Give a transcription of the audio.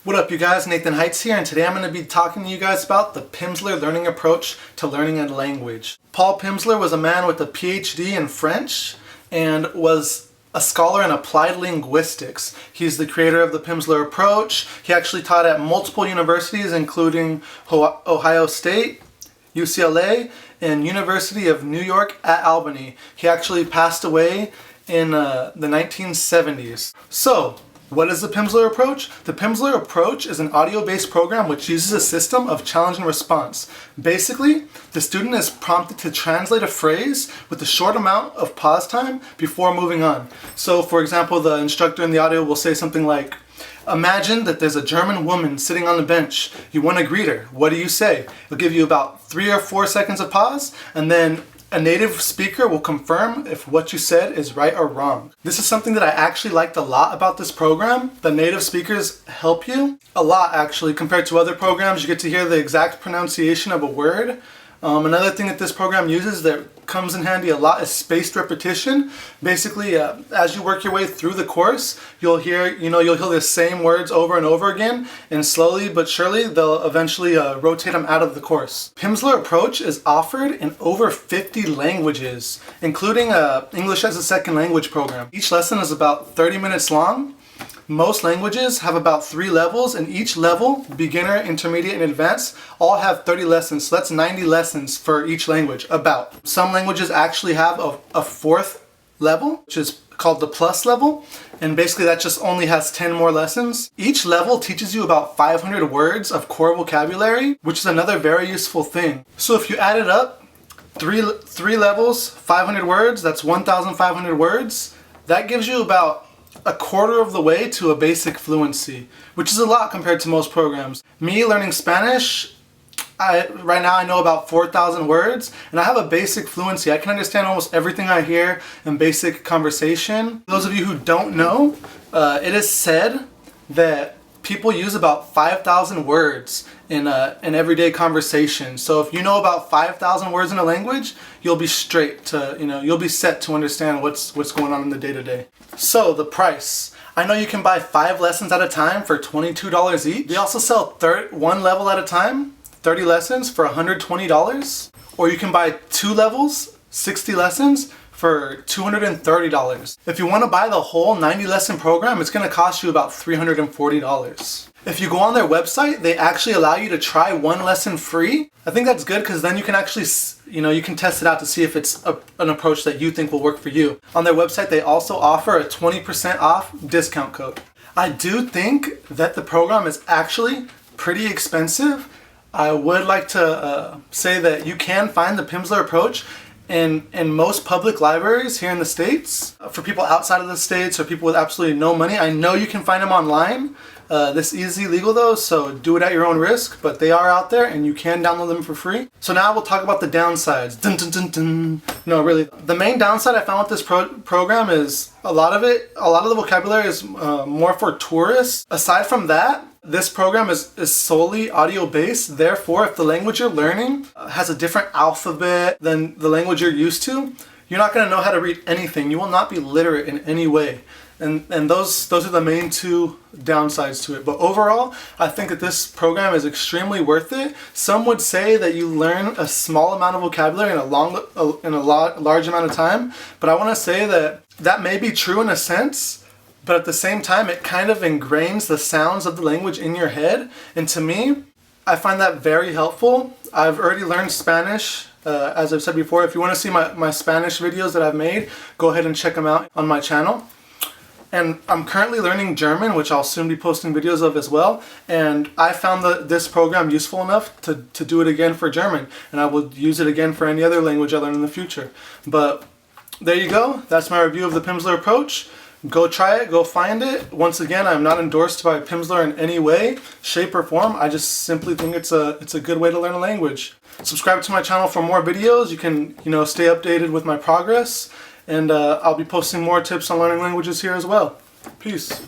What up you guys, Nathan Heights here, and today I'm going to be talking to you guys about the Pimsleur learning approach to learning a language. Paul Pimsleur was a man with a PhD in French and was a scholar in applied linguistics. He's the creator of the Pimsleur approach. He actually taught at multiple universities including Ohio State, UCLA, and University of New York at Albany. He actually passed away in the 1970s. So, what is the Pimsleur approach? The Pimsleur approach is an audio-based program which uses a system of challenge and response. Basically, the student is prompted to translate a phrase with a short amount of pause time before moving on. So, for example, the instructor in the audio will say something like, "Imagine that there's a German woman sitting on the bench. You want to greet her. What do you say?" It'll give you about 3 or 4 seconds of pause, and then a native speaker will confirm if what you said is right or wrong. This is something that I actually liked a lot about this program. The native speakers help you a lot actually compared to other programs. You get to hear the exact pronunciation of a word. Another thing that this program uses that comes in handy a lot is spaced repetition. Basically, as you work your way through the course, you'll hear the same words over and over again, and slowly but surely they'll eventually rotate them out of the course. Pimsleur approach is offered in over 50 languages, including English as a second language program. Each lesson is about 30 minutes long. Most languages have about 3 levels, and each level, beginner, intermediate, and advanced, all have 30 lessons. So that's 90 lessons for each language, about. Some languages actually have a 4th level, which is called the plus level, and basically that just only has 10 more lessons. Each level teaches you about 500 words of core vocabulary, which is another very useful thing. So if you add it up, three levels, 500 words, that's 1,500 words. That gives you about a quarter of the way to a basic fluency, which is a lot compared to most programs. Me learning Spanish, right now I know about 4,000 words, and I have a basic fluency. I can understand almost everything I hear in basic conversation. Those of you who don't know, it is said that people use about 5,000 words in everyday conversation. So if you know about 5,000 words in a language, you'll be straight to, you'll be set to understand what's going on in the day-to-day. So the price. I know you can buy 5 lessons at a time for $22 each. They also sell 1 level at a time, 30 lessons for $120. Or you can buy 2 levels, 60 lessons, for $230. If you want to buy the whole 90 lesson program, it's going to cost you about $340. If you go on their website, they actually allow you to try 1 lesson free. I think that's good because then you can actually, you can test it out to see if it's an approach that you think will work for you. On their website, they also offer a 20% off discount code. I do think that the program is actually pretty expensive. I would like to say that you can find the Pimsleur approach in most public libraries here in the States. For people outside of the States or people with absolutely no money, I know you can find them online. This is illegal though, so do it at your own risk, but they are out there and you can download them for free. So now we'll talk about the downsides. Dun, dun, dun, dun. No, really, the main downside I found with this program is a lot of the vocabulary is more for tourists. Aside from that, this program is solely audio-based. Therefore, if the language you're learning has a different alphabet than the language you're used to, you're not going to know how to read anything. You will not be literate in any way. And those are the main 2 downsides to it. But overall, I think that this program is extremely worth it. Some would say that you learn a small amount of vocabulary in a large amount of time. But I want to say that may be true in a sense. But at the same time, it kind of ingrains the sounds of the language in your head. And to me, I find that very helpful. I've already learned Spanish. As I've said before, if you want to see my Spanish videos that I've made, go ahead and check them out on my channel. And I'm currently learning German, which I'll soon be posting videos of as well. And I found this program useful enough to do it again for German. And I will use it again for any other language I learn in the future. But there you go. That's my review of the Pimsleur approach. Go try it, go find it. Once again, I'm not endorsed by Pimsleur in any way, shape, or form. I just simply think it's a good way to learn a language. Subscribe to my channel for more videos. You can, stay updated with my progress. And I'll be posting more tips on learning languages here as well. Peace.